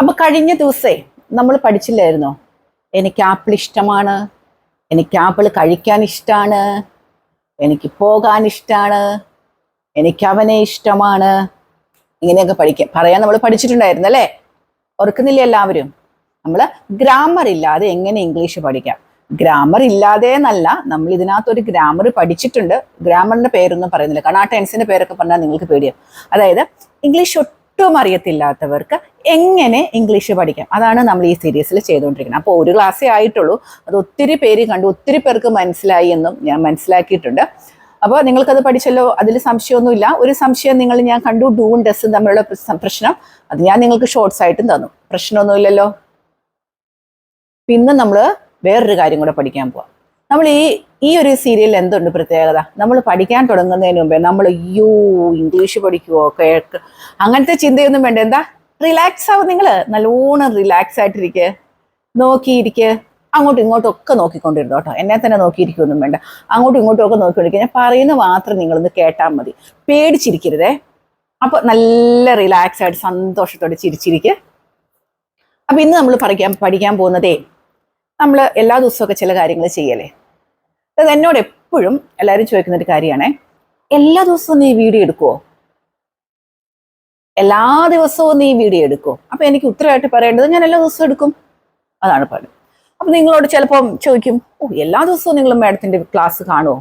അപ്പൊ കഴിഞ്ഞ ദിവസേ നമ്മൾ പഠിച്ചില്ലായിരുന്നോ, എനിക്ക് ആപ്പിൾ ഇഷ്ടമാണ്, എനിക്ക് ആപ്പിൾ കഴിക്കാൻ ഇഷ്ടമാണ്, എനിക്ക് പോകാൻ ഇഷ്ടമാണ്, എനിക്ക് അവനെ ഇഷ്ടമാണ്, ഇങ്ങനെയൊക്കെ പറയാൻ നമ്മൾ പഠിച്ചിട്ടുണ്ടായിരുന്നു അല്ലേ? ഓർക്കുന്നില്ല എല്ലാവരും? നമ്മൾ ഗ്രാമർ ഇല്ലാതെ എങ്ങനെ ഇംഗ്ലീഷ് പഠിക്കാം? ഗ്രാമർ ഇല്ലാതെ എന്നല്ല, നമ്മൾ ഇതിനകത്തൊരു ഗ്രാമർ പഠിച്ചിട്ടുണ്ട്. ഗ്രാമറിന്റെ പേരൊന്നും പറയുന്നില്ല, കാരണം ആ ടെൻസിന്റെ പേരൊക്കെ പറഞ്ഞാൽ നിങ്ങൾക്ക് പേടിയാവും. അതായത് ഇംഗ്ലീഷ് ഒട്ടും അറിയത്തില്ലാത്തവർക്ക് എങ്ങനെ ഇംഗ്ലീഷ് പഠിക്കാം, അതാണ് നമ്മൾ ഈ സീരീസിൽ ചെയ്തുകൊണ്ടിരിക്കുന്നത്. അപ്പോൾ ഒരു ക്ലാസ്സേ ആയിട്ടുള്ളൂ, അത് ഒത്തിരി പേര് കണ്ടു, ഒത്തിരി പേർക്ക് മനസ്സിലായി എന്നും ഞാൻ മനസ്സിലാക്കിയിട്ടുണ്ട്. അപ്പോൾ നിങ്ങൾക്കത് പഠിച്ചല്ലോ, അതിൽ സംശയമൊന്നുമില്ല. ഒരു സംശയം ഞാൻ കണ്ടു, ഡൂവും ഡസും തമ്മിലുള്ള പ്രശ്നം, അത് ഞാൻ നിങ്ങൾക്ക് ഷോർട്സ് ആയിട്ടും തന്നു, പ്രശ്നമൊന്നുമില്ലല്ലോ. പിന്നെ നമ്മൾ വേറൊരു കാര്യം കൂടെ പഠിക്കാൻ പോവാം. നമ്മൾ ഈ ഒരു സീരിയലിൽ എന്തുണ്ട് പ്രത്യേകത? നമ്മൾ പഠിക്കാൻ തുടങ്ങുന്നതിന് മുമ്പേ നമ്മൾ ഇംഗ്ലീഷ് പഠിക്കുവോ അങ്ങനത്തെ ചിന്തയൊന്നും വേണ്ട. എന്താ, റിലാക്സ് ആവും. നിങ്ങൾ നല്ലോണം റിലാക്സ് ആയിട്ടിരിക്കുക, നോക്കിയിരിക്കുക, അങ്ങോട്ടും ഇങ്ങോട്ടും ഒക്കെ നോക്കിക്കൊണ്ടിരുന്നു കേട്ടോ. എന്നെ തന്നെ നോക്കിയിരിക്കുകയൊന്നും വേണ്ട, അങ്ങോട്ടും ഇങ്ങോട്ടും ഒക്കെ നോക്കിക്കൊണ്ടിരിക്കുക. ഞാൻ പറയുന്നത് മാത്രം നിങ്ങളൊന്ന് കേട്ടാൽ മതി, പേടിച്ചിരിക്കരുതേ. അപ്പൊ നല്ല റിലാക്സ് ആയിട്ട് സന്തോഷത്തോടെ ചിരിച്ചിരിക്കുക. അപ്പൊ ഇന്ന് നമ്മൾ പഠിക്കാൻ പോകുന്നതേ, നമ്മൾ എല്ലാ ദിവസമൊക്കെ ചില കാര്യങ്ങൾ ചെയ്യല്ലേ. അത് എന്നോട് എപ്പോഴും എല്ലാവരും ചോദിക്കുന്ന ഒരു കാര്യമാണേ, എല്ലാ ദിവസവും നീ വീഡിയോ എടുക്കുവോ? എല്ലാ ദിവസവും നീ വീഡിയോ എടുക്കുമോ? അപ്പൊ എനിക്ക് ഉത്തരവായിട്ട് പറയേണ്ടത് ഞാൻ എല്ലാ ദിവസവും എടുക്കും, അതാണ് പറയുന്നത്. അപ്പൊ നിങ്ങളോട് ചിലപ്പം ചോദിക്കും, എല്ലാ ദിവസവും നിങ്ങൾ മാഡത്തിന്റെ ക്ലാസ് കാണുമോ?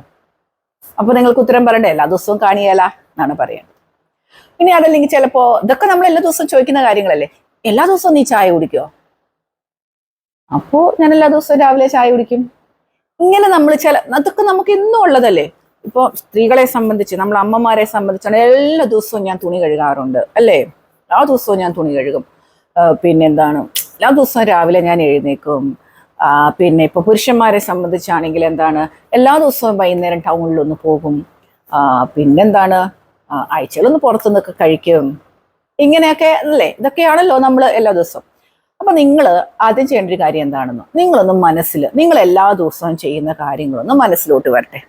അപ്പൊ നിങ്ങൾക്ക് ഉത്തരം പറയണ്ടേ, എല്ലാ ദിവസവും കാണിയാല എന്നാണ് പറയേണ്ടത്. ഇനി അതല്ലെങ്കിൽ ചിലപ്പോ, ഇതൊക്കെ നമ്മൾ എല്ലാ ദിവസവും ചോദിക്കുന്ന കാര്യങ്ങളല്ലേ, എല്ലാ ദിവസവും നീ ചായ കുടിക്കുമോ? അപ്പോ ഞാൻ എല്ലാ ദിവസവും രാവിലെ ചായ കുടിക്കും. ഇങ്ങനെ നമ്മൾ അതൊക്കെ നമുക്ക് എന്നും ഉള്ളതല്ലേ. ഇപ്പോൾ സ്ത്രീകളെ സംബന്ധിച്ച്, നമ്മൾ അമ്മമാരെ സംബന്ധിച്ചാണ്, എല്ലാ ദിവസവും ഞാൻ തുണി കഴുകാറുണ്ട് അല്ലേ, എല്ലാ ദിവസവും ഞാൻ തുണി കഴുകും. പിന്നെന്താണ്, എല്ലാ ദിവസവും രാവിലെ ഞാൻ എഴുന്നേക്കും. പിന്നെ ഇപ്പൊ പുരുഷന്മാരെ സംബന്ധിച്ചാണെങ്കിൽ എന്താണ്, എല്ലാ ദിവസവും വൈകുന്നേരം ടൗണിലൊന്ന് പോകും. പിന്നെന്താണ്, ആഴ്ചയിലൊന്ന് പുറത്തുനിന്നൊക്കെ കഴിക്കും. ഇങ്ങനെയൊക്കെ അല്ലേ, ഇതൊക്കെയാണല്ലോ നമ്മൾ എല്ലാ ദിവസവും. അപ്പൊ നിങ്ങൾ ആദ്യം ചെയ്യേണ്ട ഒരു കാര്യം എന്താണെന്നോ, നിങ്ങൾ എല്ലാ ദിവസവും ചെയ്യുന്ന കാര്യങ്ങളൊന്ന് മനസ്സിലോട്ട് വരട്ടെ.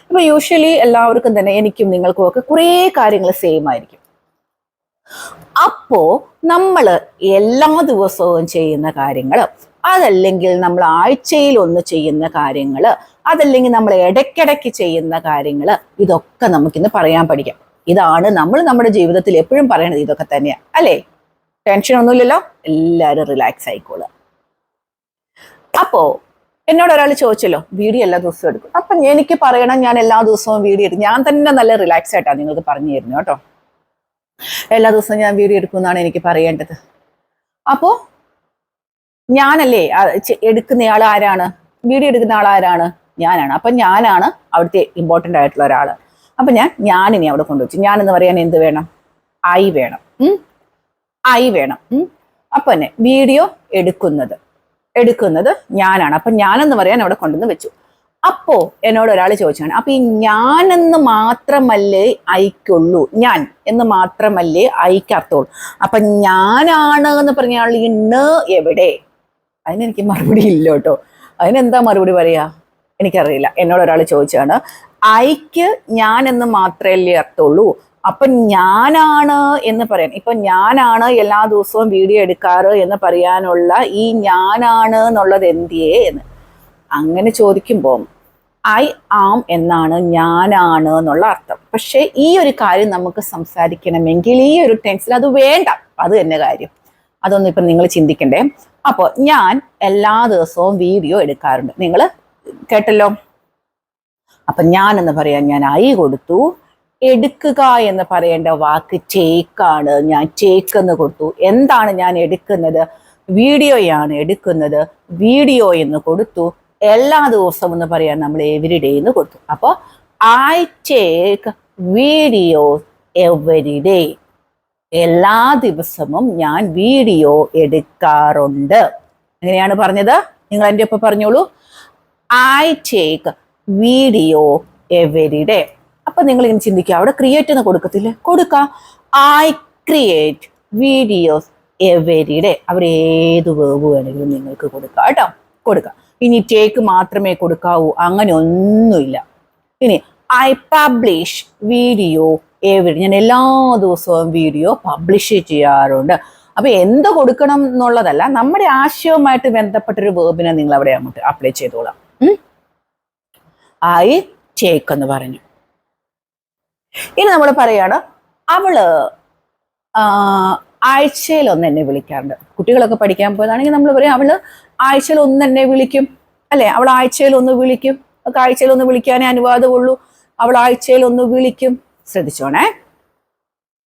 ഇപ്പൊ യൂഷ്വലി എല്ലാവർക്കും തന്നെ, എനിക്കും നിങ്ങൾക്കും ഒക്കെ കുറേ കാര്യങ്ങൾ സെയിം ആയിരിക്കും. അപ്പോ നമ്മൾ എല്ലാ ദിവസവും ചെയ്യുന്ന കാര്യങ്ങൾ, അതല്ലെങ്കിൽ നമ്മൾ ആഴ്ചയിൽ ഒന്ന് ചെയ്യുന്ന കാര്യങ്ങൾ, അതല്ലെങ്കിൽ നമ്മൾ ഇടയ്ക്കിടയ്ക്ക് ചെയ്യുന്ന കാര്യങ്ങൾ, ഇതൊക്കെ നമുക്കിന്ന് പറയാൻ പഠിക്കാം. ഇതാണ് നമ്മൾ നമ്മുടെ ജീവിതത്തിൽ എപ്പോഴും പറയണത്, ഇതൊക്കെ തന്നെയാ അല്ലേ. ടെൻഷൻ ഒന്നുമില്ലല്ലോ, എല്ലാവരും റിലാക്സ് ആയിക്കോളുക. അപ്പോ എന്നോട് ഒരാൾ ചോദിച്ചല്ലോ, വീഡിയോ എല്ലാ ദിവസവും എടുക്കും. അപ്പൊ എനിക്ക് പറയണം, ഞാൻ എല്ലാ ദിവസവും വീഡിയോ എടുക്കും. ഞാൻ തന്നെ നല്ല റിലാക്സ് ആയിട്ടാണ് നിങ്ങൾക്ക് പറഞ്ഞു തരുന്നു കേട്ടോ. എല്ലാ ദിവസവും ഞാൻ വീഡിയോ എടുക്കുമെന്നാണ് എനിക്ക് പറയേണ്ടത്. അപ്പോ ഞാനല്ലേ എടുക്കുന്നയാൾ ആരാണ്? വീഡിയോ എടുക്കുന്ന ആൾ ആരാണ്? ഞാനാണ്. അപ്പൊ ഞാനാണ് അവിടുത്തെ ഇമ്പോർട്ടൻ്റ് ആയിട്ടുള്ള ഒരാൾ. അപ്പൊ ഞാനിനി അവിടെ കൊണ്ടുവച്ചു. ഞാനെന്ന് പറയാൻ എന്ത് വേണം? ഐ വേണം. അപ്പൊ തന്നെ വീഡിയോ എടുക്കുന്നത് ഞാനാണ്. അപ്പൊ ഞാനെന്ന് പറയാൻ അവിടെ കൊണ്ടുവന്ന് വെച്ചു. അപ്പോ എന്നോട് ഒരാൾ ചോദിച്ചാണ്, അപ്പൊ ഈ ഞാനെന്ന് മാത്രമല്ലേ ഐക്കുള്ളൂ? ഞാൻ എന്ന് മാത്രമല്ലേ ഐക്ക് അർത്ഥമുള്ളൂ? അപ്പൊ ഞാനാണ് എന്ന് പറഞ്ഞാൽ ഈ ണ് എവിടെ? അതിനെനിക്ക് മറുപടി ഇല്ല കേട്ടോ. അതിനെന്താ മറുപടി പറയാ എനിക്കറിയില്ല. എന്നോട് ഒരാൾ ചോദിച്ചാണ്, ഐക്ക് ഞാൻ എന്ന് മാത്രമല്ലേ അർത്ഥമുള്ളൂ, അപ്പൊ ഞാനാണ് എന്ന് പറയാൻ, ഇപ്പൊ ഞാനാണ് എല്ലാ ദിവസവും വീഡിയോ എടുക്കാറ് എന്ന് പറയാനുള്ള ഈ ഞാനാണ് എന്നുള്ളത് എന്തിയേ എന്ന് അങ്ങനെ ചോദിക്കുമ്പോൾ ഐ ആം എന്നാണ് ഞാനാണ് എന്നുള്ള അർത്ഥം. പക്ഷെ ഈ ഒരു കാര്യം നമുക്ക് സംസാരിക്കണമെങ്കിൽ ഈ ഒരു ടെൻസിൽ അത് വേണ്ട, അത് തന്നെ കാര്യം. അതൊന്നും ഇപ്പം നിങ്ങൾ ചിന്തിക്കണ്ടേ. അപ്പോൾ ഞാൻ എല്ലാ ദിവസവും വീഡിയോ എടുക്കാറുണ്ട്, നിങ്ങൾ കേട്ടല്ലോ. അപ്പൊ ഞാൻ എന്ന് പറയാൻ ഞാൻ ഐ കൊടുത്തു. എടുക്കുക എന്ന് പറയേണ്ട വാക്ക് ടേക്കാണ്, ഞാൻ ടേക്ക് എന്ന് കൊടുത്തു. എന്താണ് ഞാൻ എടുക്കുന്നത്? വീഡിയോയാണ് എടുക്കുന്നത്, വീഡിയോ എന്ന് കൊടുത്തു. എല്ലാ ദിവസവും എന്ന് പറയാൻ നമ്മൾ എവരിഡേ എന്ന് കൊടുത്തു. അപ്പോൾ I take videos every day. എല്ലാ ദിവസവും ഞാൻ വീഡിയോ എടുക്കാറുണ്ട്. എങ്ങനെയാണ് പറഞ്ഞത്? നിങ്ങൾ എൻ്റെ ഒപ്പം പറഞ്ഞോളൂ. I take video every day. അപ്പൊ നിങ്ങൾ ഇങ്ങനെ ചിന്തിക്കുക, അവിടെ ക്രിയേറ്റ് എന്ന് കൊടുക്കത്തില്ലേ? കൊടുക്കാം. I create videos every day. അവിടെ ഏത് വേർബ് വേണമെങ്കിലും നിങ്ങൾക്ക് കൊടുക്കാം കേട്ടോ, കൊടുക്കാം. ഇനി ടേക്ക് മാത്രമേ കൊടുക്കാവൂ, അങ്ങനെ ഒന്നുമില്ല. ഇനി ഐ പബ്ലിഷ് വീഡിയോ എവരി, ഞാൻ എല്ലാ ദിവസവും വീഡിയോ പബ്ലിഷ് ചെയ്യാറുണ്ട്. അപ്പൊ എന്ത് കൊടുക്കണം എന്നുള്ളതല്ല, നമ്മുടെ ആശയവുമായിട്ട് ബന്ധപ്പെട്ടൊരു വേർബിനെ നിങ്ങൾ അവിടെ അങ്ങോട്ട് അപ്ലൈ ചെയ്തോളാം. ഐ ടേക്ക് എന്ന് പറഞ്ഞു. ഇനി നമ്മൾ പറയാണ് അവള് ആഴ്ചയിൽ ഒന്ന് എന്നെ വിളിക്കാറുണ്ട്. കുട്ടികളൊക്കെ പഠിക്കാൻ പോയതാണെങ്കിൽ നമ്മൾ പറയും അവള് ആഴ്ചയിൽ ഒന്ന് എന്നെ വിളിക്കും, അല്ലെ? അവൾ ആഴ്ചയിൽ ഒന്ന് വിളിക്കും. ഒക്കെ ആഴ്ചയിൽ ഒന്ന് വിളിക്കാനേ അനുവാദമുള്ളൂ. അവൾ ആഴ്ചയിൽ ഒന്ന് വിളിക്കും. ശ്രദ്ധിച്ചോണേ.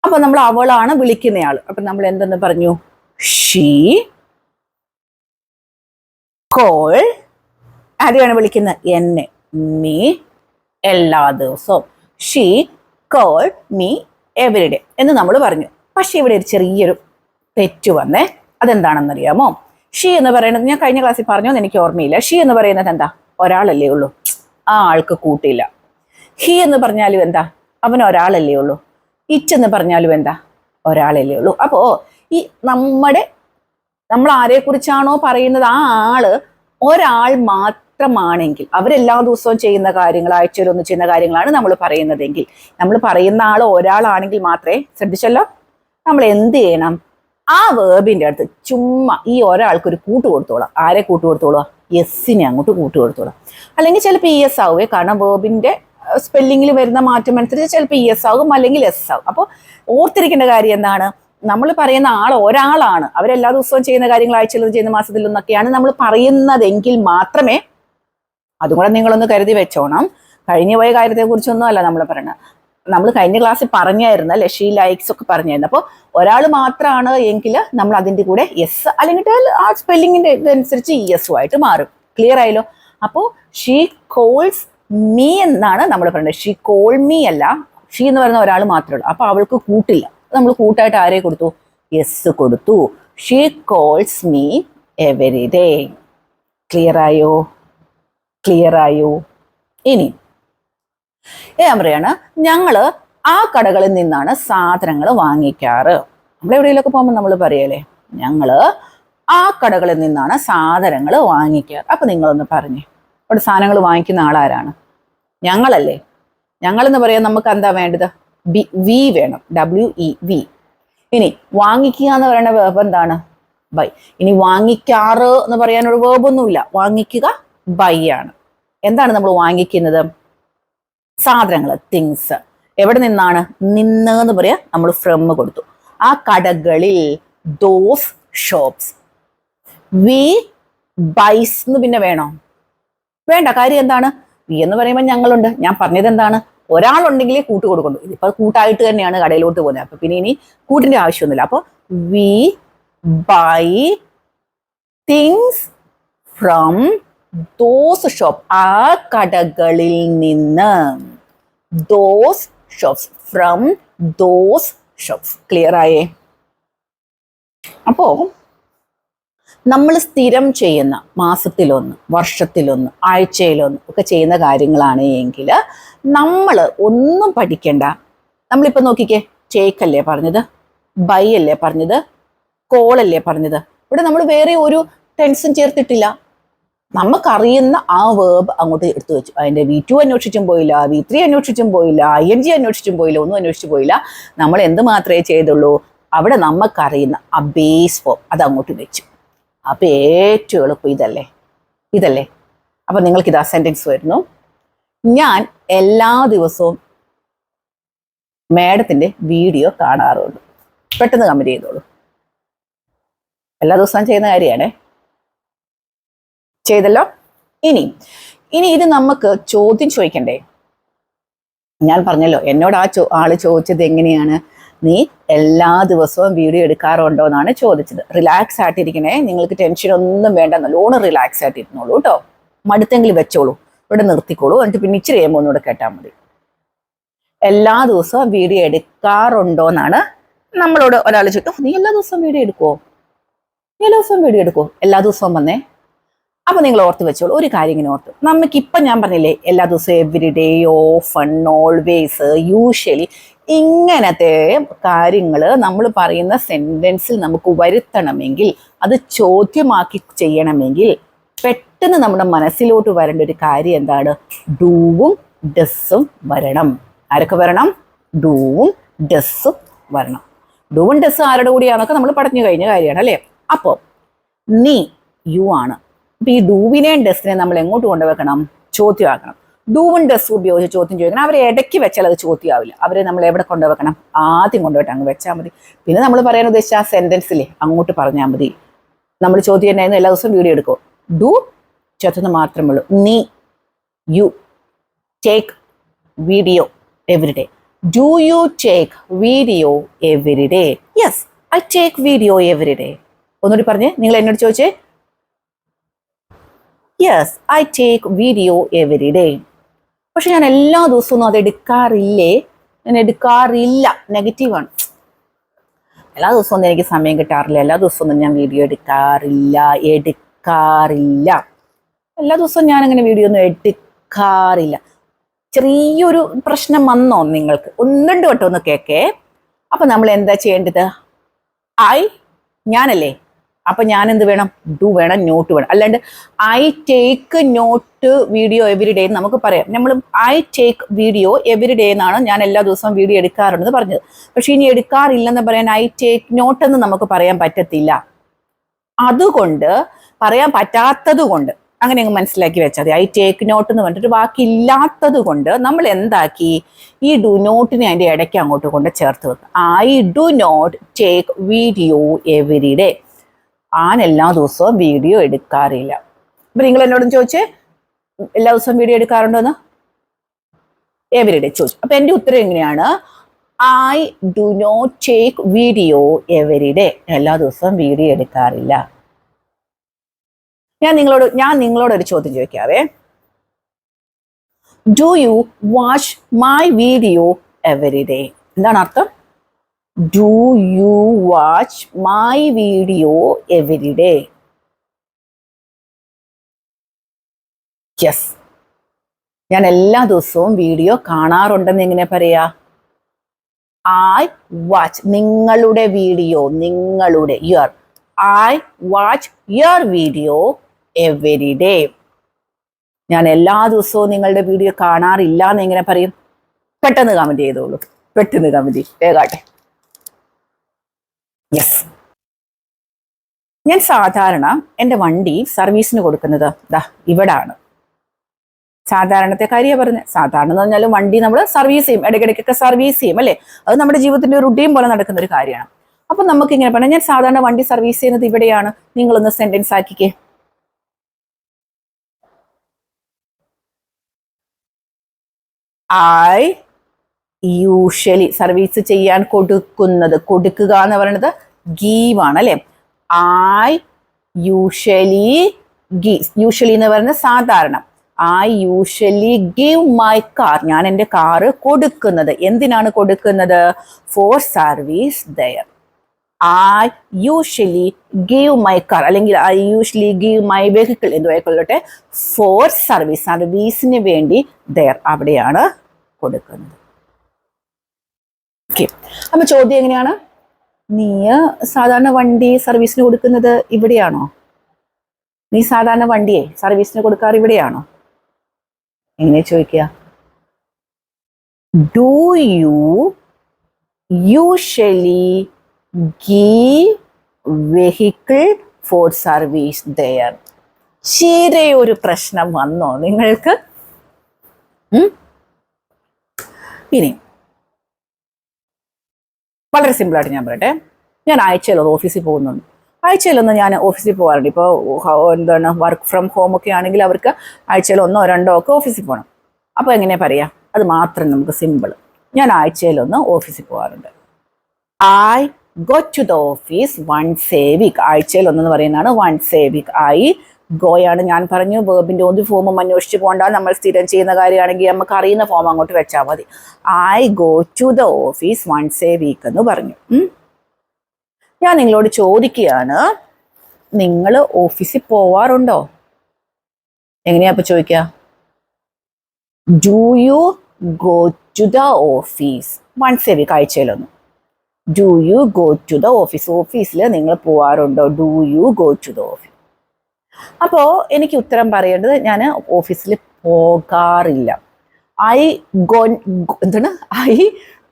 അപ്പൊ നമ്മൾ അവളാണ് വിളിക്കുന്നയാൾ. അപ്പൊ നമ്മൾ എന്തെന്ന് പറഞ്ഞു? ഷീ കോൾ, ആരെയാണ് വിളിക്കുന്നത്? എന്നെ. മീ, എല്ലാ ദിവസവും. She call me every day എന്ന് നമ്മൾ പറഞ്ഞു. പക്ഷെ ഇവിടെ ഒരു ചെറിയൊരു തെറ്റ് വന്നേ. അതെന്താണെന്നറിയാമോ? ഷീ എന്ന് പറയുന്നത് ഞാൻ കഴിഞ്ഞ ക്ലാസ്സിൽ പറഞ്ഞോന്ന് എനിക്ക് ഓർമ്മയില്ല. ഷീ എന്ന് പറയുന്നത് എന്താ? ഒരാളല്ലേ ഉള്ളൂ, ആ ആൾക്ക് കൂട്ടില്ല. ഹി എന്ന് പറഞ്ഞാലും എന്താ? അവൻ ഒരാളല്ലേ ഉള്ളൂ. ഇറ്റ് എന്ന് പറഞ്ഞാലും എന്താ? ഒരാളല്ലേ ഉള്ളൂ. അപ്പോ ഈ നമ്മൾ ആരെക്കുറിച്ചാണോ പറയുന്നത് ആ ആള് ഒരാൾ മാത്രമാണെങ്കിൽ, അവരെല്ലാ ദിവസവും ചെയ്യുന്ന കാര്യങ്ങൾ, ആഴ്ചയിൽ ഒന്ന് ചെയ്യുന്ന കാര്യങ്ങളാണ് നമ്മൾ പറയുന്നതെങ്കിൽ, നമ്മൾ പറയുന്ന ആൾ ഒരാളാണെങ്കിൽ മാത്രമേ, ശ്രദ്ധിച്ചല്ലോ, നമ്മൾ എന്ത് ചെയ്യണം? ആ വേർബിന്റെ അടുത്ത് ചുമ്മാ ഈ ഒരാൾക്ക് ഒരു കൂട്ട് കൊടുത്തോളാം. ആരെ കൂട്ട് കൊടുത്തോളാം? എസ്സിനെ അങ്ങോട്ട് കൂട്ട് കൊടുത്തോളാം. അല്ലെങ്കിൽ ചിലപ്പോൾ ഇ എസ് ആവുകയെ, കാരണം വേർബിന്റെ സ്പെല്ലിങ്ങിൽ വരുന്ന മാറ്റം അനുസരിച്ച് ചിലപ്പോൾ ഇ എസ് ആകും, അല്ലെങ്കിൽ എസ് ആകും. അപ്പോൾ ഓർത്തിരിക്കേണ്ട കാര്യം എന്താണ്? നമ്മൾ പറയുന്ന ആൾ ഒരാളാണ്, അവരെല്ലാ ദിവസവും ചെയ്യുന്ന കാര്യങ്ങൾ ആഴ്ചയിൽ ചെയ്യുന്ന മാസത്തിലൊന്നൊക്കെയാണ് നമ്മൾ പറയുന്നതെങ്കിൽ മാത്രമേ, അതും കൂടെ നിങ്ങളൊന്ന് കരുതി വെച്ചോണം. കഴിഞ്ഞു പോയ കാര്യത്തെക്കുറിച്ചൊന്നും അല്ല നമ്മൾ പറയുന്നത്. നമ്മൾ കഴിഞ്ഞ ക്ലാസ്സിൽ പറഞ്ഞായിരുന്നു അല്ലെ, ഷീ ലൈക്സ് ഒക്കെ പറഞ്ഞായിരുന്നു. അപ്പോൾ ഒരാൾ മാത്രമാണ് എങ്കിൽ നമ്മൾ അതിൻ്റെ കൂടെ എസ് അല്ലെങ്കിൽ ആ സ്പെല്ലിങ്ങിന്റെ ഇതനുസരിച്ച് ഇ എസും ആയിട്ട് മാറും. ക്ലിയർ ആയല്ലോ? അപ്പോൾ ഷീ കോൾസ് മീ എന്നാണ് നമ്മൾ പറയുന്നത്. ഷീ കോൾ മീ അല്ല, ഷീ എന്ന് പറയുന്ന ഒരാൾ മാത്രമേ ഉള്ളൂ. അപ്പൊ അവൾക്ക് കൂട്ടില്ല. നമ്മൾ കൂട്ടായിട്ട് ആരെ കൊടുത്തു? എസ് കൊടുത്തു. She calls me every day. Clear ആയോ? ക്ലിയർ ആയോ? ഇനി ഞാൻ പറയാണ്, ഞങ്ങള് ആ കടകളിൽ നിന്നാണ് സാധനങ്ങൾ വാങ്ങിക്കാറ്. നമ്മളെവിടെയെങ്കിലൊക്കെ പോകുമ്പോൾ നമ്മൾ പറയല്ലേ, ഞങ്ങള് ആ കടകളിൽ നിന്നാണ് സാധനങ്ങൾ വാങ്ങിക്കാറ്. അപ്പൊ നിങ്ങളൊന്ന് പറഞ്ഞേ, അവിടെ സാധനങ്ങൾ വാങ്ങിക്കുന്ന ആളാരാണ്? ഞങ്ങളല്ലേ. ഞങ്ങളെന്ന് പറയാൻ നമുക്ക് എന്താ വേണ്ടത്? വി വേണം, WE. ഇനി വാങ്ങിക്കുക എന്ന് പറയുന്ന വേർബ് എന്താണ്? ബൈ. ഇനി വാങ്ങിക്കാറ് എന്ന് പറയാനൊരു വേർബൊന്നുമില്ല, വാങ്ങിക്കുക ബൈ ആണ്. എന്താണ് നമ്മൾ വാങ്ങിക്കുന്നത്? സാധനങ്ങൾ, തിങ്സ്. എവിടെ നിന്നാണ്? നിന്ന് എന്ന് പറയാ, നമ്മൾ ഫ്രം കൊടുത്തു. ആ കടകളിൽ, ദോസ് ഷോപ്സ്. വി ബൈസ് എന്ന് പിന്നെ വേണോ? വേണ്ട. കാര്യം എന്താണ്? വി എന്ന് പറയുമ്പോൾ ഞങ്ങളുണ്ട്. ഞാൻ പറഞ്ഞത് എന്താണ്? ഒരാളുണ്ടെങ്കിലേ കൂട്ട് കൊടുക്കുള്ളൂ. ഇതിപ്പോ കൂട്ടായിട്ട് തന്നെയാണ് കടയിലോട്ട് പോകുന്നത്. അപ്പൊ പിന്നെ ഇനി കൂട്ടിന്റെ ആവശ്യമൊന്നുമില്ല. അപ്പൊ we buy things from those shop, ആ കടകളിൽ നിന്ന്. Those shops, from those shops. Clear ആയേ? അപ്പോ നമ്മൾ സ്ഥിരം ചെയ്യുന്ന, മാസത്തിലൊന്ന്, വർഷത്തിലൊന്ന്, ആഴ്ചയിലൊന്ന് ഒക്കെ ചെയ്യുന്ന കാര്യങ്ങളാണ് എങ്കിൽ നമ്മൾ ഒന്നും പഠിക്കണ്ട. നമ്മളിപ്പോ നോക്കിക്കേ, ടേക്ക് അല്ലേ പറഞ്ഞത്, ബൈ അല്ലേ പറഞ്ഞത്, കോൾ അല്ലേ പറഞ്ഞത്. ഇവിടെ നമ്മൾ വേറെ ഒരു ടെൻസും ചേർത്തിട്ടില്ല. നമുക്കറിയുന്ന ആ വേർബ് അങ്ങോട്ട് എടുത്തു വെച്ചു. അതിന്റെ V2 അന്വേഷിച്ചും പോയില്ല, V3 അന്വേഷിച്ചും പോയില്ല, ING അന്വേഷിച്ചും പോയില്ല, ഒന്നും അന്വേഷിച്ചു പോയില്ല. നമ്മൾ എന്ത് മാത്രമേ ചെയ്തുള്ളൂ? അവിടെ നമുക്കറിയുന്ന ആ ബേസ് ഫോം അത് അങ്ങോട്ട് വെച്ചു. അപ്പൊ ഏറ്റവും എളുപ്പം ഇതല്ലേ. അപ്പൊ നിങ്ങൾക്ക് ഇതാ സെന്റൻസ് വരുന്നു. ഞാൻ എല്ലാ ദിവസവും മാഡത്തിന്റെ വീഡിയോ കാണാറുണ്ട്. പെട്ടെന്ന് കമന്റ് ചെയ്തോളൂ. എല്ലാ ദിവസവും ചെയ്യുന്ന കാര്യമാണേ. ചെയ്തല്ലോ. ഇനി ഇത് നമുക്ക് ചോദ്യം ചോദിക്കണ്ടേ? ഞാൻ പറഞ്ഞല്ലോ, എന്നോട് ആള് ചോദിച്ചത് എങ്ങനെയാണ്? നീ എല്ലാ ദിവസവും വീഡിയോ എടുക്കാറുണ്ടോ എന്നാണ് ചോദിച്ചത്. റിലാക്സ് ആയിട്ടിരിക്കണേ, നിങ്ങൾക്ക് ടെൻഷൻ ഒന്നും വേണ്ട, നല്ലോണം റിലാക്സ് ആയിട്ടിരുന്നോളൂ കേട്ടോ. മടുത്തെങ്കിലും വെച്ചോളൂ, ഇവിടെ നിർത്തിക്കോളൂ, എന്നിട്ട് പിന്നെ ഇച്ചിരി കഴിയുമ്പോൾ ഒന്നുകൂടെ കേട്ടാൽ മതി. എല്ലാ ദിവസവും വീഡിയോ എടുക്കാറുണ്ടോ എന്നാണ് നമ്മളോട് ഒരാൾ ചോദിക്കും. നീ എല്ലാ ദിവസവും വീഡിയോ എടുക്കുവോ? എല്ലാ ദിവസവും വന്നേ. അപ്പൊ നിങ്ങൾ ഓർത്ത് വെച്ചോളൂ ഒരു കാര്യം. ഇങ്ങനെ ഓർത്ത്, നമുക്കിപ്പം ഞാൻ പറഞ്ഞില്ലേ, എല്ലാ ദിവസവും every day, often, always, usually, ഇങ്ങനത്തെ കാര്യങ്ങൾ നമ്മൾ പറയുന്ന സെന്റൻസിൽ നമുക്ക് വരുത്തണമെങ്കിൽ, അത് ചോദ്യമാക്കി ചെയ്യണമെങ്കിൽ പെട്ടെന്ന് നമ്മുടെ മനസ്സിലോട്ട് വരേണ്ട ഒരു കാര്യം എന്താണ്? ഡൂവും ഡസും വരണം. ആരൊക്കെ വരണം? ഡൂവും ഡസും വരണം. ഡൂവും ഡസ് ആരുടെ കൂടിയാണെന്നൊക്കെ നമ്മൾ പഠിച്ചു കഴിഞ്ഞ കാര്യമാണ് അല്ലേ. അപ്പോൾ നീ യു ആണ്. അപ്പൊ ഈ ഡൂവിനെയും ഡസിനെയും നമ്മൾ എങ്ങോട്ട് കൊണ്ടുവെക്കണം? ചോദ്യമാക്കണം. ഡൂവും ഡസും ഉപയോഗിച്ച് ചോദ്യം ചോദിക്കണം. അവരെ ഇടയ്ക്ക് വെച്ചാൽ അത് ചോദ്യമാവില്ല. അവരെ നമ്മൾ എവിടെ കൊണ്ടുവെക്കണം? ആദ്യം കൊണ്ടുപോയിട്ട് അങ്ങ് വെച്ചാൽ മതി. പിന്നെ നമ്മൾ പറയാൻ ഉദ്ദേശിച്ച ആ സെന്റൻസിലെ അങ്ങോട്ട് പറഞ്ഞാൽ മതി. നമ്മൾ ചോദ്യം എന്നായിരുന്നു, എല്ലാ ദിവസവും വീഡിയോ എടുക്കും. ഡു ചേർത്തുന്ന മാത്രമേ ഉള്ളൂ. നീ you take video every day. Do you take video every day? Yes, I take video every day. ഒന്നുകൂടി പറഞ്ഞേ, നിങ്ങൾ എന്നോട് ചോദിച്ചേ. Yes, I take video every day. പക്ഷെ ഞാൻ എല്ലാ ദിവസവും അത് എടുക്കാറില്ലേ? ഞാൻ എടുക്കാറില്ല, നെഗറ്റീവാണ്. എല്ലാ ദിവസവും ഒന്നും എനിക്ക് സമയം കിട്ടാറില്ല. എല്ലാ ദിവസവും ഒന്നും ഞാൻ വീഡിയോ എടുക്കാറില്ല. എല്ലാ ദിവസവും ഞാൻ അങ്ങനെ വീഡിയോ ഒന്നും എടുക്കാറില്ല. ചെറിയൊരു പ്രശ്നം വന്നോ നിങ്ങൾക്ക്? ഒന്നുണ്ട് കേട്ടോ, ഒന്ന് കേക്കേ. അപ്പൊ നമ്മൾ എന്താ ചെയ്യേണ്ടത്? ഞാനല്ലേ, അപ്പൊ ഞാൻ എന്ത് വേണം? ഡു വേണം, നോട്ട് വേണം. അല്ലാണ്ട് I take not video every day എന്ന് നമുക്ക് പറയാം. നമ്മൾ I take video every day എന്നാണ് ഞാൻ എല്ലാ ദിവസവും വീഡിയോ എടുക്കാറുണ്ടെന്ന് പറഞ്ഞത്. പക്ഷെ ഇനി എടുക്കാറില്ലെന്ന് പറയാൻ ഐ ടേക്ക് നോട്ട് എന്ന് നമുക്ക് പറയാൻ പറ്റത്തില്ല. അതുകൊണ്ട് പറയാൻ പറ്റാത്തത് കൊണ്ട് അങ്ങനെ അങ്ങ് മനസ്സിലാക്കി വെച്ചാൽ മതി. ഐ ടേക്ക് നോട്ട് എന്ന് പറഞ്ഞിട്ട് വാക്കില്ലാത്തത് കൊണ്ട് നമ്മൾ എന്താക്കി? ഈ ഡു നോട്ടിനെ അതിൻ്റെ ഇടയ്ക്ക് അങ്ങോട്ട് കൊണ്ട് ചേർത്ത് വെക്കുക. I do not take video every day. ഞാൻ എല്ലാ ദിവസവും വീഡിയോ എടുക്കാറില്ല. അപ്പൊ നിങ്ങൾ എന്നോടും ചോദിച്ചേ, എല്ലാ ദിവസവും വീഡിയോ എടുക്കാറുണ്ടോന്ന്? എവറി ഡേ ചോദിച്ചു. അപ്പൊ എൻ്റെ ഉത്തരം എങ്ങനെയാണ്? I do not take video every day. എല്ലാ ദിവസവും വീഡിയോ എടുക്കാറില്ല. ഞാൻ നിങ്ങളോട് ഒരു ചോദ്യം ചോദിക്കാവേ. Do you watch my video every day? എന്താണ് അർത്ഥം? Do you watch my video every day? Yes, ഞാൻ എല്ലാ ദിവസവും വീഡിയോ കാണാറുണ്ടെന്ന് എങ്ങനെ പറയാ? ഐ വാച്ച്, നിങ്ങളുടെ വീഡിയോ, നിങ്ങളുടെ, your. I watch your video every day. ഞാൻ എല്ലാ ദിവസവും നിങ്ങളുടെ വീഡിയോ കാണാറില്ല എന്ന് എങ്ങനെ പറയും? പെട്ടെന്ന് കമന്റ് ചെയ്തോളൂ, പെട്ടെന്ന് കമന്റ് വേഗാട്ടെ. യെസ്, ഞാൻ സാധാരണ എൻ്റെ വണ്ടി സർവീസിന് കൊടുക്കുന്നത് ദാ ഇവിടാണ്. സാധാരണത്തെ കാര്യമാണ് പറഞ്ഞത്. സാധാരണ എന്ന് പറഞ്ഞാൽ വണ്ടി നമ്മൾ സർവീസ് ചെയ്യും, ഇടയ്ക്കിടയ്ക്കൊക്കെ സർവീസ് ചെയ്യും അല്ലേ. അത് നമ്മുടെ ജീവിതത്തിന്റെ ഒരു റുട്ടീൻ പോലെ നടക്കുന്ന ഒരു കാര്യമാണ്. അപ്പൊ നമുക്ക് ഇങ്ങനെ പറയാം, ഞാൻ സാധാരണ വണ്ടി സർവീസ് ചെയ്യുന്നത് ഇവിടെയാണ്. നിങ്ങളൊന്ന് സെന്റൻസ് ആക്കിക്കേ. ഐ യൂഷ്വലി, സർവീസ് ചെയ്യാൻ കൊടുക്കുന്നത്, കൊടുക്കുക എന്ന് പറയുന്നത് ഗീവ് ആണ് അല്ലെ. I usually give. യൂഷ്വലി എന്ന് പറയുന്നത് സാധാരണ. I usually give my car. ഞാൻ എൻ്റെ കാറ് കൊടുക്കുന്നത്. എന്തിനാണ് കൊടുക്കുന്നത്? For service there. I usually give my car, അല്ലെങ്കിൽ I usually give my vehicle, എന്തുവായിക്കൊള്ളട്ടെ, ഫോർ സർവീസ്, സർവീസിന് വേണ്ടി ദയർ, അവിടെയാണ് കൊടുക്കുന്നത്. ഓക്കെ, അപ്പൊ ചോദ്യം എങ്ങനെയാണ്? നീ സാധാരണ വണ്ടി സർവീസിന് കൊടുക്കുന്നത് ഇവിടെയാണോ? നീ സാധാരണ വണ്ടിയെ സർവീസിന് കൊടുക്കാറ് ഇവിടെയാണോ? എങ്ങനെ ചോദിക്കുക? Do you usually give vehicle for service there? ചെറിയൊരു പ്രശ്നം വന്നോ നിങ്ങൾക്ക്? ഇനി വളരെ സിമ്പിളായിട്ട് ഞാൻ പറയട്ടെ. ഞാൻ ആഴ്ചയിലൊന്ന് ഓഫീസിൽ പോകുന്നുണ്ട്. ആഴ്ചയിലൊന്ന് ഞാൻ ഓഫീസിൽ പോകാറുണ്ട്. ഇപ്പോൾ എന്താണ്, വർക്ക് ഫ്രം ഹോം ഒക്കെ ആണെങ്കിൽ അവർക്ക് ആഴ്ചയിൽ 1 or 2 ഒക്കെ ഓഫീസിൽ പോകണം. അപ്പോൾ എങ്ങനെ പറയാം? അത് മാത്രം നമുക്ക് സിമ്പിൾ. ഞാൻ ആഴ്ചയിലൊന്ന് ഓഫീസിൽ പോകാറുണ്ട്. I go to the office once a week. ആഴ്ചയിൽ ഒന്നെന്ന് പറയുന്നതാണ് വൺസ് എ വീക്ക്. ഐ ഗോയാണ് ഞാൻ പറഞ്ഞു. വേർബിൻ്റെ ഒരു ഫോമും അന്വേഷിച്ച് പോകണ്ട. നമ്മൾ സ്ഥിരം ചെയ്യുന്ന കാര്യമാണെങ്കിൽ നമുക്ക് അറിയുന്ന ഫോം അങ്ങോട്ട് വെച്ചാൽ മതി. I go to the office once a week എന്ന് പറഞ്ഞു. ഞാൻ നിങ്ങളോട് ചോദിക്കുകയാണ്, നിങ്ങൾ ഓഫീസിൽ പോവാറുണ്ടോ? എങ്ങനെയാ അപ്പൊ ചോദിക്കുക? Do you go to the office once a week? ആഴ്ചയിലൊന്ന്. Do you go to the office? ഓഫീസിൽ നിങ്ങൾ പോവാറുണ്ടോ? Do you go to the office? അപ്പോൾ എനിക്ക് ഉത്തരം പറയേണ്ടത് ഞാൻ ഓഫീസിൽ പോകാറില്ല. ഐ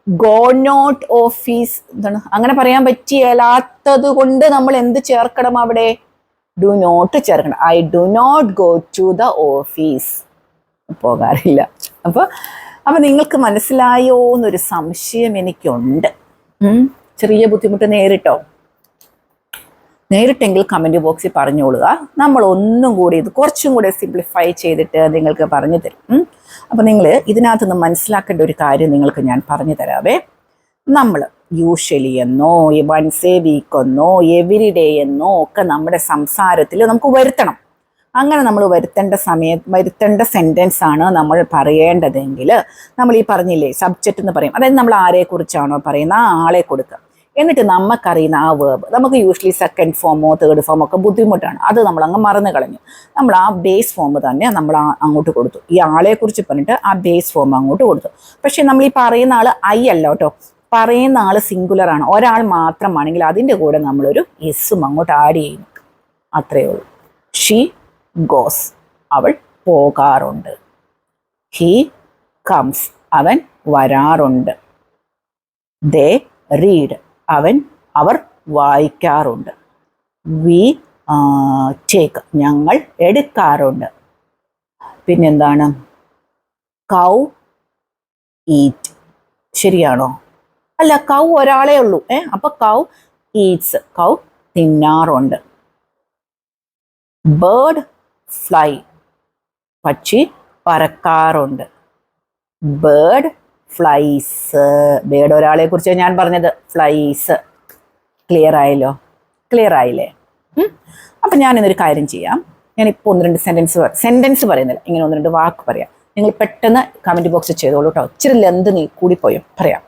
ഗോ നോട്ട് ഓഫീസ് എന്താണ് അങ്ങനെ പറയാൻ പറ്റിയല്ലാത്തത് കൊണ്ട് നമ്മൾ എന്ത് ചേർക്കണം അവിടെ? ഡു നോട്ട് ചേർക്കണം. I do not go to the office. പോകാറില്ല. അപ്പൊ നിങ്ങൾക്ക് മനസ്സിലായോ എന്നൊരു സംശയം എനിക്കുണ്ട്. ചെറിയ ബുദ്ധിമുട്ട് നേരിട്ടെങ്കിൽ കമന്റ് ബോക്സിൽ പറഞ്ഞോളുക. നമ്മൾ ഒന്നും കൂടി ഇത് കുറച്ചും കൂടി സിംപ്ലിഫൈ ചെയ്തിട്ട് നിങ്ങൾക്ക് പറഞ്ഞു തരും. അപ്പൊ നിങ്ങൾ ഇതിനകത്ത് നിന്ന് മനസ്സിലാക്കേണ്ട ഒരു കാര്യം നിങ്ങൾക്ക് ഞാൻ പറഞ്ഞു തരാവേ. നമ്മൾ യൂഷ്വലി എന്നോ വൺസ് എ വീക്ക് എന്നോ എവരി ഡേ എന്നോ ഒക്കെ നമ്മുടെ സംസാരത്തിൽ നമുക്ക് വരുത്തണം. അങ്ങനെ നമ്മൾ വരുത്തേണ്ട സെന്റൻസ് ആണ് നമ്മൾ പറയേണ്ടതെങ്കിൽ നമ്മൾ ഈ പറഞ്ഞില്ലേ സബ്ജക്റ്റ് എന്ന് പറയും. അതായത് നമ്മൾ ആരെക്കുറിച്ചാണോ പറയുന്നത് ആ ആളെ കൊടുക്കുക. എന്നിട്ട് നമുക്കറിയുന്ന ആ വേർബ്, നമുക്ക് യൂഷ്വലി സെക്കൻഡ് ഫോമോ തേർഡ് ഫോമോ ഒക്കെ ബുദ്ധിമുട്ടാണ്, അത് നമ്മൾ അങ്ങ് മറന്നു കളഞ്ഞു. നമ്മൾ ആ ബേസ് ഫോം തന്നെ നമ്മൾ അങ്ങോട്ട് കൊടുത്തു. ഈ ആളെക്കുറിച്ച് പറഞ്ഞിട്ട് ആ ബേസ് ഫോം അങ്ങോട്ട് കൊടുത്തു. പക്ഷെ നമ്മൾ ഈ പറയുന്ന ആൾ ഐ അല്ല കേട്ടോ, പറയുന്ന ആൾ സിംഗുലർ ആണ്. ഒരാൾ മാത്രമാണെങ്കിൽ അതിൻ്റെ കൂടെ നമ്മളൊരു എസ്സും അങ്ങോട്ട് ആഡ് ചെയ്യുന്നു. അത്രയേ ഉള്ളൂ. ഷീ ഗോസ്, അവൾ പോകാറുണ്ട്. ഹീ കംസ്, അവൻ വരാറുണ്ട്. ദേ റീഡ്, അവർ വായിക്കാറുണ്ട്. വി ടേക്ക്, ഞങ്ങൾ എടുക്കാറുണ്ട്. പിന്നെന്താണ്? കൗ ഈറ്റ്, ശരിയാണോ? അല്ല, കൗ ഒരാളേ ഉള്ളൂ. അപ്പൊ കൗ ഈറ്റ്സ്, കൗ തിന്നാറുണ്ട്. ബേർഡ് ഫ്ലൈ, പക്ഷി പറക്കാറുണ്ട്. ബേർഡ് ഫ്ലൈസ്, ബേർഡ് ഒരാളെ കുറിച്ച് ഞാൻ പറഞ്ഞത്, ഫ്ലൈസ്. ക്ലിയർ ആയില്ലേ? അപ്പൊ ഞാൻ ഇന്നൊരു കാര്യം ചെയ്യാം. ഞാനിപ്പോൾ 1-2 സെന്റൻസ് പറയുന്നില്ല, ഇങ്ങനെ 1-2 വാക്ക് പറയാം. നിങ്ങൾ പെട്ടെന്ന് കമന്റ് ബോക്സിൽ ചെയ്തോളൂ കേട്ടോ. ഇച്ചിരി ലെന്ത് കൂടിപ്പോയോ പറയാം.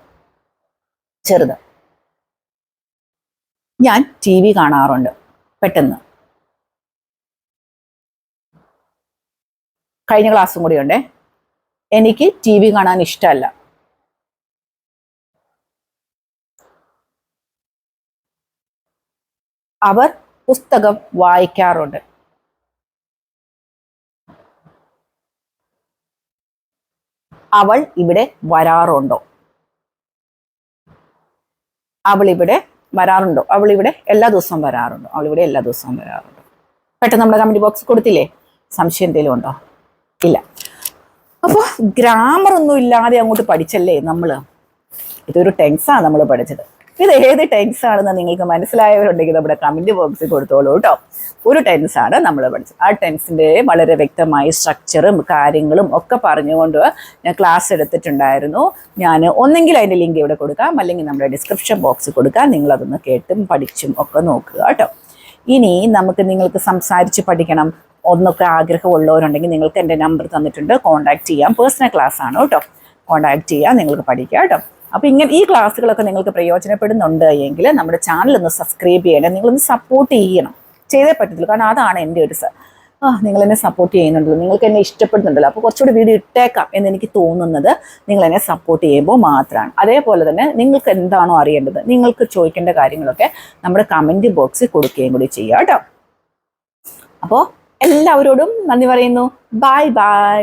ചെറുത്. ഞാൻ TV കാണാറുണ്ട്. പെട്ടെന്ന്. കഴിഞ്ഞ ക്ലാസ്സും കൂടി ഉണ്ടേ. എനിക്ക് TV കാണാൻ ഇഷ്ടമല്ല. അവർ പുസ്തകം വായിക്കാറുണ്ട്. അവൾ ഇവിടെ വരാറുണ്ടോ? അവൾ ഇവിടെ വരാറുണ്ടോ? അവൾ ഇവിടെ എല്ലാ ദിവസവും വരാറുണ്ടോ? അവൾ ഇവിടെ എല്ലാ ദിവസവും വരാറുണ്ടോ? പെട്ടെന്ന് നമ്മുടെ കമന്റ് ബോക്സ് കൊടുത്തില്ലേ? സംശയം എന്തെങ്കിലും ഉണ്ടോ? ഇല്ല. അപ്പോൾ ഗ്രാമർ ഒന്നും ഇല്ലാതെ അങ്ങോട്ട് പഠിച്ചല്ലേ നമ്മള്. ഇതൊരു ടെൻസാണ് നമ്മൾ പഠിച്ചത്. ഇത് ഏത് ടെൻസ് ആണെന്ന് നിങ്ങൾക്ക് മനസ്സിലായവരുണ്ടെങ്കിൽ നമ്മുടെ കമന്റ് ബോക്സിൽ കൊടുത്തോളൂ കേട്ടോ. ഒരു ടെൻസാണ് നമ്മൾ പഠിച്ചത്. ആ ടെൻസിന്റെ വളരെ വ്യക്തമായ സ്ട്രക്ചറും കാര്യങ്ങളും ഒക്കെ പറഞ്ഞുകൊണ്ട് ഞാൻ ക്ലാസ് എടുത്തിട്ടുണ്ടായിരുന്നു. ഞാൻ ഒന്നെങ്കിൽ അതിന്റെ ലിങ്ക് ഇവിടെ കൊടുക്കാം, അല്ലെങ്കിൽ നമ്മുടെ ഡിസ്ക്രിപ്ഷൻ ബോക്സിൽ കൊടുക്കാം. നിങ്ങൾ അതൊന്ന് കേട്ടും പഠിച്ചും ഒക്കെ നോക്കുക കേട്ടോ. ഇനി നിങ്ങൾക്ക് സംസാരിച്ച് പഠിക്കണം ഒന്നൊക്കെ ആഗ്രഹമുള്ളവരുണ്ടെങ്കിൽ നിങ്ങൾക്ക് എൻ്റെ നമ്പർ തന്നിട്ടുണ്ട്, കോൺടാക്ട് ചെയ്യാം. പേഴ്സണൽ ക്ലാസ് ആണ് കേട്ടോ. കോൺടാക്ട് ചെയ്യാം, നിങ്ങൾക്ക് പഠിക്കാം കേട്ടോ. അപ്പോൾ ഇങ്ങനെ ഈ ക്ലാസ്സുകളൊക്കെ നിങ്ങൾക്ക് പ്രയോജനപ്പെടുന്നുണ്ട് എങ്കിൽ നമ്മുടെ ചാനൽ ഒന്ന് സബ്സ്ക്രൈബ് ചെയ്യണം. നിങ്ങളൊന്ന് സപ്പോർട്ട് ചെയ്യണം. ചെയ്തേ പറ്റത്തുള്ളൂ. കാരണം അതാണ് എൻ്റെ ഒരു നിങ്ങൾ എന്നെ സപ്പോർട്ട് ചെയ്യുന്നുണ്ടല്ലോ, നിങ്ങൾക്ക് എന്നെ ഇഷ്ടപ്പെടുന്നുണ്ടല്ലോ. അപ്പോൾ കുറച്ചുകൂടി വീഡിയോ ഇട്ടേക്കാം എന്ന് എനിക്ക് തോന്നുന്നത് നിങ്ങൾ എന്നെ സപ്പോർട്ട് ചെയ്യുമ്പോൾ മാത്രമാണ്. അതേപോലെ തന്നെ നിങ്ങൾക്ക് എന്താണോ അറിയേണ്ടത്, നിങ്ങൾക്ക് ചോദിക്കേണ്ട കാര്യങ്ങളൊക്കെ നമ്മുടെ കമൻറ്റ് ബോക്സിൽ കൊടുക്കുകയും കൂടി ചെയ്യാം കേട്ടോ. അപ്പോൾ എല്ലാവരോടും നന്ദി പറയുന്നു. Bye bye.